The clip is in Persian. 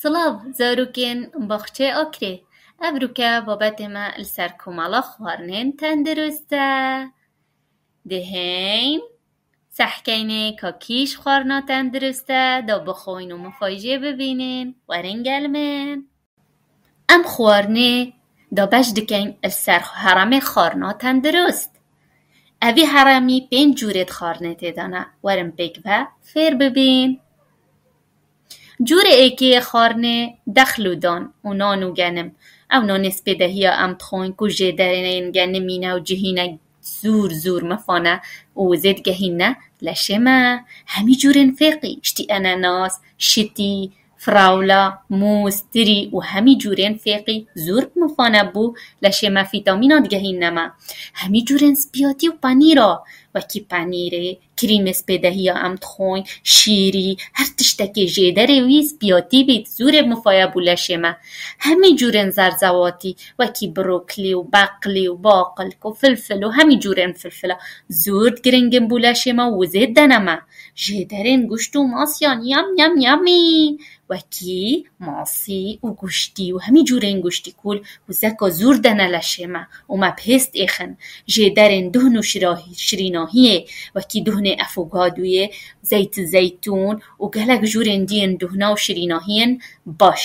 سڵاو زارۆکێن بەخچێ ئۆکرێ ئەبرووکە بابەتێمە لەسەر کۆمەڵە خواردنێن تەندروستە دەهێن سەحکەینێ کە کیش خواردنە تەندروستە دە بخۆین و مفایجێ ببینین وەرن گەلمێن ئەم خواردنێ دە بەش دکەین لەسەر هەڕەمێ خواردنە تەندروست ئەڤی هەڕەمی 5 جورێت خواردنێ تێدانە وەرن پێک بە فێر ببین جورێ ئێکێ خواردنێ دەخلودان و نان و گەنم ئەو نانێ سپێدەهیە ئەم تخۆین کو ژێدەرێن گەنمینە و جیهینە زور مەفانە و زێت گەهینە لە شێمە هەمی جورێن فێقی شتی ئەنەناس شتی فراولە موز تری و هەمی جورێن فێقی زۆر مەفانە بوو لە شێمە ڤیتامینات گەهینەمە هەمی جورێن سپیاتی و پەنیرە وەکی پەنیرێ کریمێ سپێدەهیە ئەم تخۆین شیری هەر تشتێکێ ژێدەرێ وی سپیاتی بیت زۆرێ مفایە بوو لە شێمە هەمی جورێن زەرزەواتی وەکی بڕۆکلی و بەقلی و باقلک و فلفل و هەمی جورێن فلفلە زۆر گرنگن بوو لە شێمە و زێت دەنەمە ژێدەرێن گوشت و ماسیان یەمی وەکی ماسی و گوشتی و هەمی جورێن گوشتی کول و زەکە زۆر دەنە لە شێمە و مە پێست ئێخن ژێدەرێن دهن و شریناهیێ وەکی دهنێ ئەفۆکادۆیێ زەیت زەیتون و گەلک جورێن دیên دهنە و شریناهیên باش